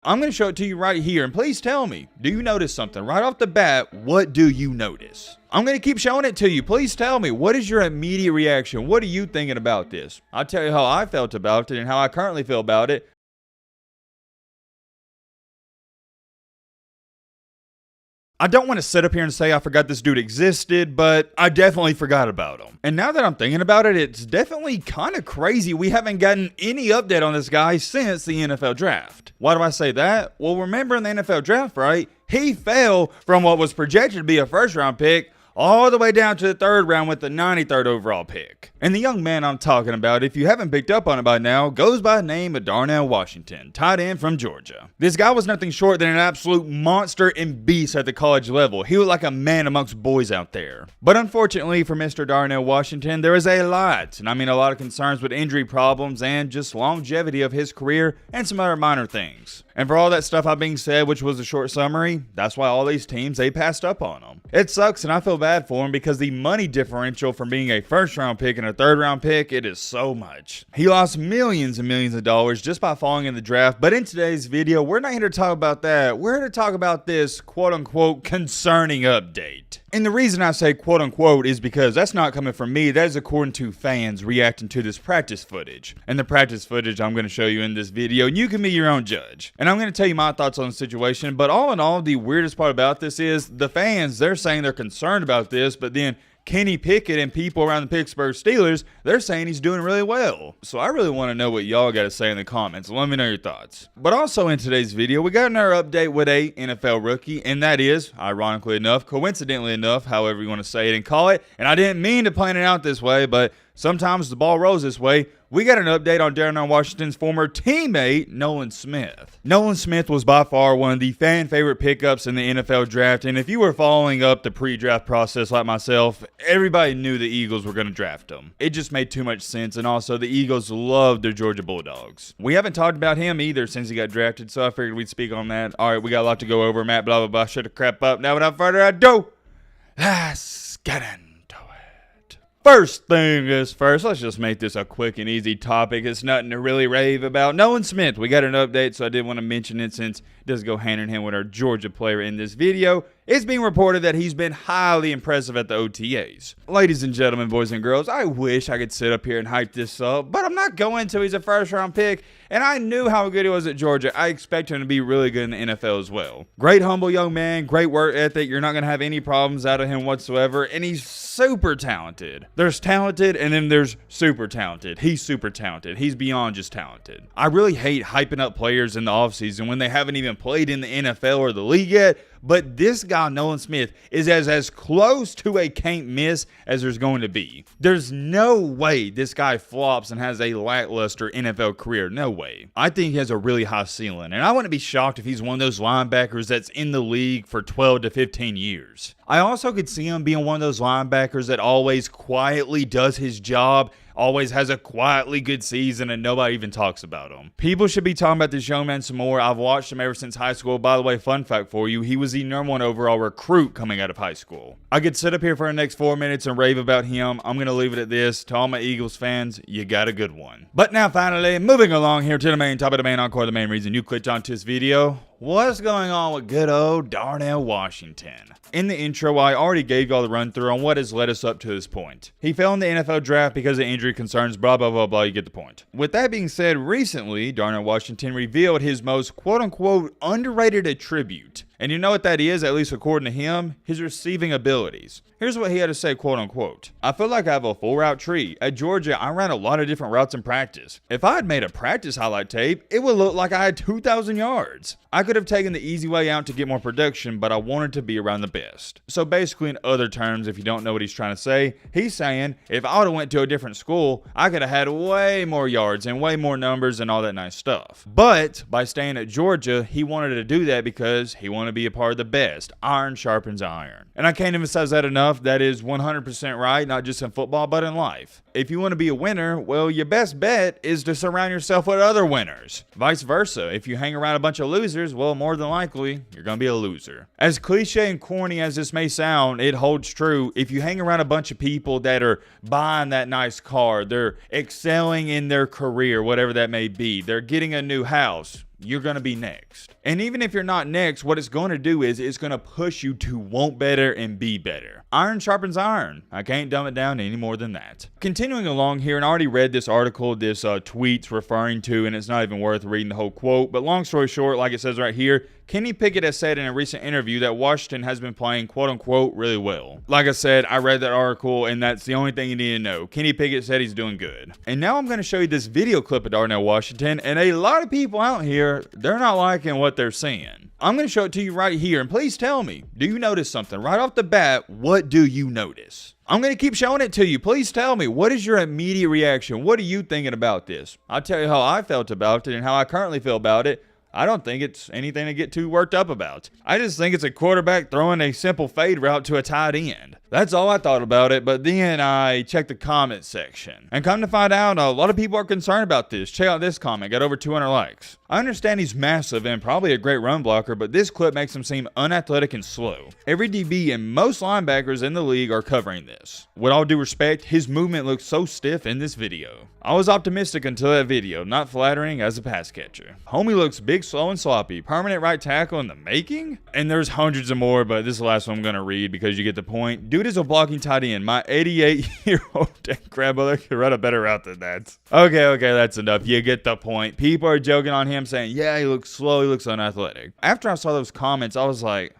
I'm going to show it to you right here, and please tell me, do you notice something? Right off the bat, what do you notice? I'm going to keep showing it to you. Please tell me, what is your immediate reaction? What are you thinking about this? I'll tell you how I felt about it and how I currently feel about it. I don't want to sit up here and say I forgot this dude existed, but I definitely forgot about him. And now that I'm thinking about it, it's definitely kind of crazy we haven't gotten any update on this guy since the NFL draft. Why do I say that? Well, remember in the NFL draft, right? He fell from what was projected to be a first-round pick all the way down to the third round with the 93rd overall pick. And the young man I'm talking about, if you haven't picked up on it by now, goes by the name of Darnell Washington, tight end from Georgia. This guy was nothing short than an absolute monster and beast at the college level. He was like a man amongst boys out there. But unfortunately for Mr. Darnell Washington, there is a lot, and I mean a lot of concerns with injury problems and just longevity of his career and some other minor things. And for all that stuff I've being said, which was a short summary, that's why all these teams, they passed up on him. It sucks and I feel bad for him because the money differential from being a first round pick and a third round pick, it is so much. He lost millions and millions of dollars just by falling in the draft. But in today's video, we're not here to talk about that. We're here to talk about this quote unquote concerning update. And the reason I say quote unquote is because that's not coming from me. That is according to fans reacting to this practice footage. And the practice footage I'm going to show you in this video, and you can be your own judge. And I'm going to tell you my thoughts on the situation. But all in all, the weirdest part about this is the fans, they're saying they're concerned about this, but then Kenny Pickett and people around the Pittsburgh Steelers, they're saying he's doing really well. So I really want to know what y'all got to say in the comments. Let me know your thoughts. But also in today's video, we got another update with a NFL rookie, and that is, ironically enough, coincidentally enough, however you want to say it and call it, and I didn't mean to plan it out this way, but sometimes the ball rolls this way. We got an update on Darnell Washington's former teammate, Nolan Smith. Nolan Smith was by far one of the fan favorite pickups in the NFL draft, and if you were following up the pre-draft process like myself, everybody knew the Eagles were going to draft him. It just made too much sense, and also the Eagles loved their Georgia Bulldogs. We haven't talked about him either since he got drafted, so I figured we'd speak on that. All right, we got a lot to go over. Matt, blah, blah, blah. Shut the crap up. Now, without further ado, let's get in. First thing is first, let's just make this a quick and easy topic. It's nothing to really rave about. Nolan Smith, we got an update, so I did want to mention it since it does go hand in hand with our Georgia player in this video. It's being reported that he's been highly impressive at the OTAs. Ladies and gentlemen, boys and girls, I wish I could sit up here and hype this up, but I'm not going to. He's a first-round pick, and I knew how good he was at Georgia. I expect him to be really good in the NFL as well. Great, humble young man, great work ethic. You're not going to have any problems out of him whatsoever, and he's super talented. There's talented, and then there's super talented. He's super talented. He's beyond just talented. I really hate hyping up players in the offseason when they haven't even played in the NFL or the league yet. But this guy, Nolan Smith, is as close to a can't miss as there's going to be. There's no way this guy flops and has a lackluster NFL career. No way. I think he has a really high ceiling, and I wouldn't be shocked if he's one of those linebackers that's in the league for 12 to 15 years. I also could see him being one of those linebackers that always quietly does his job, always has a quietly good season, and nobody even talks about him. People should be talking about this young man some more. I've watched him ever since high school. By the way, fun fact for you, he was the #1 overall recruit coming out of high school. I could sit up here for the next 4 minutes and rave about him. I'm going to leave it at this. To all my Eagles fans, you got a good one. But now finally, moving along here to the main topic, the main encore, the main reason you clicked onto this video. What's going on with good old Darnell Washington? In the intro, I already gave y'all the run through on what has led us up to this point. He fell in the NFL draft because of injury concerns, blah, blah, blah, blah, you get the point. With that being said, recently, Darnell Washington revealed his most quote-unquote underrated attribute. And you know what that is, at least according to him? His receiving abilities. Here's what he had to say, quote unquote. I feel like I have a full route tree. At Georgia, I ran a lot of different routes in practice. If I had made a practice highlight tape, it would look like I had 2,000 yards. I could have taken the easy way out to get more production, but I wanted to be around the best. So basically, in other terms, if you don't know what he's trying to say, he's saying, if I would have went to a different school, I could have had way more yards and way more numbers and all that nice stuff. But by staying at Georgia, he wanted to do that because he wanted to be a part of the best. Iron sharpens iron. And I can't emphasize that enough. That is 100% right, not just in football, but in life. If you want to be a winner, well, your best bet is to surround yourself with other winners. Vice versa. If you hang around a bunch of losers, well, more than likely, you're going to be a loser. As cliche and corny as this may sound, it holds true. If you hang around a bunch of people that are buying that nice car, they're excelling in their career, whatever that may be, they're getting a new house, you're going to be next. And even if you're not next, what it's going to do is it's going to push you to want better and be better. Iron sharpens iron. I can't dumb it down any more than that. Continuing along here, and I already read this article this tweet's referring to, and it's not even worth reading the whole quote. But long story short, like it says right here, Kenny Pickett has said in a recent interview that Washington has been playing quote-unquote really well. Like I said, I read that article, and that's the only thing you need to know. Kenny Pickett said he's doing good. And now I'm going to show you this video clip of Darnell Washington, and a lot of people out here, they're not liking what they're seeing. I'm going to show it to you right here, and please tell me, do you notice something? Right off the bat, what do you notice? I'm going to keep showing it to you. Please tell me, what is your immediate reaction? What are you thinking about this? I'll tell you how I felt about it and how I currently feel about it. I don't think it's anything to get too worked up about. I just think it's a quarterback throwing a simple fade route to a tight end. That's all I thought about it, but then I checked the comment section. And come to find out, a lot of people are concerned about this. Check out this comment, got over 200 likes. I understand he's massive and probably a great run blocker, but this clip makes him seem unathletic and slow. Every DB and most linebackers in the league are covering this. With all due respect, his movement looks so stiff in this video. I was optimistic until that video, not flattering as a pass catcher. Homie looks big, slow, and sloppy. Permanent right tackle in the making? And there's hundreds of more, but this is the last one I'm going to read because you get the point. Dude is a blocking tight end. My 88-year-old grandmother could run a better route than that. Okay, that's enough. You get the point. People are joking on him saying, yeah, he looks slow, he looks unathletic. After I saw those comments, I was like,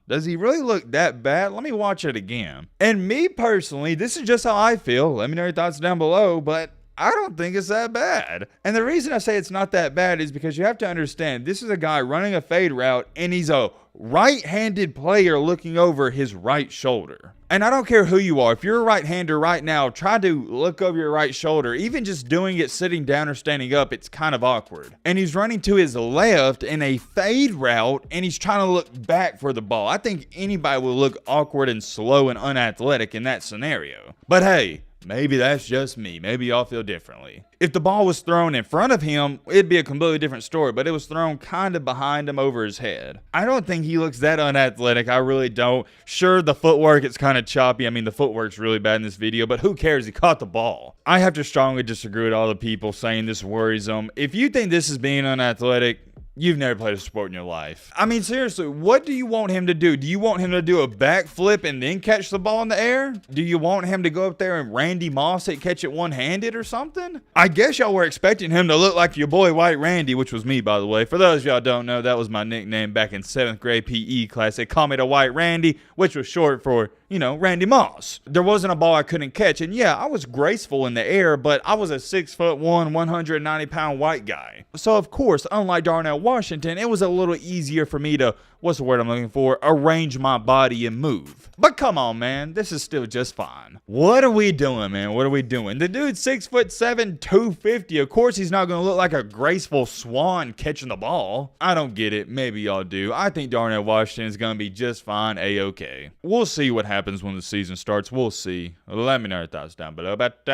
does he really look that bad? Let me watch it again. And me personally, this is just how I feel. Let me know your thoughts down below, but I don't think it's that bad. And the reason I say it's not that bad is because you have to understand, this is a guy running a fade route, and he's a right-handed player looking over his right shoulder. And I don't care who you are. If you're a right-hander right now, try to look over your right shoulder. Even just doing it sitting down or standing up, it's kind of awkward. And he's running to his left in a fade route, and he's trying to look back for the ball. I think anybody will look awkward and slow and unathletic in that scenario. But hey, maybe that's just me. Maybe y'all feel differently. If the ball was thrown in front of him, it'd be a completely different story, but it was thrown kind of behind him over his head. I don't think he looks that unathletic. I really don't. Sure, the footwork, it's kind of choppy. I mean, the footwork's really bad in this video, but who cares? He caught the ball. I have to strongly disagree with all the people saying this worries them. If you think this is being unathletic, you've never played a sport in your life. I mean, seriously, what do you want him to do? Do you want him to do a backflip and then catch the ball in the air? Do you want him to go up there and Randy Moss it, catch it one-handed or something? I guess y'all were expecting him to look like your boy White Randy, which was me, by the way. For those of y'all don't know, that was my nickname back in 7th grade PE class. They called me the White Randy, which was short for, Randy Moss. There wasn't a ball I couldn't catch, and yeah, I was graceful in the air, but I was a 6'1", 190-pound white guy. So, of course, unlike Darnell Washington, it was a little easier for me to, what's the word I'm looking for, arrange my body and move. But come on, man, this is still just fine. What are we doing, man? What are we doing? The dude's 6'7", 250. Of course, he's not going to look like a graceful swan catching the ball. I don't get it. Maybe y'all do. I think Darnell Washington is going to be just fine, A-okay. We'll see what happens when the season starts. We'll see. Let me know your thoughts down below. But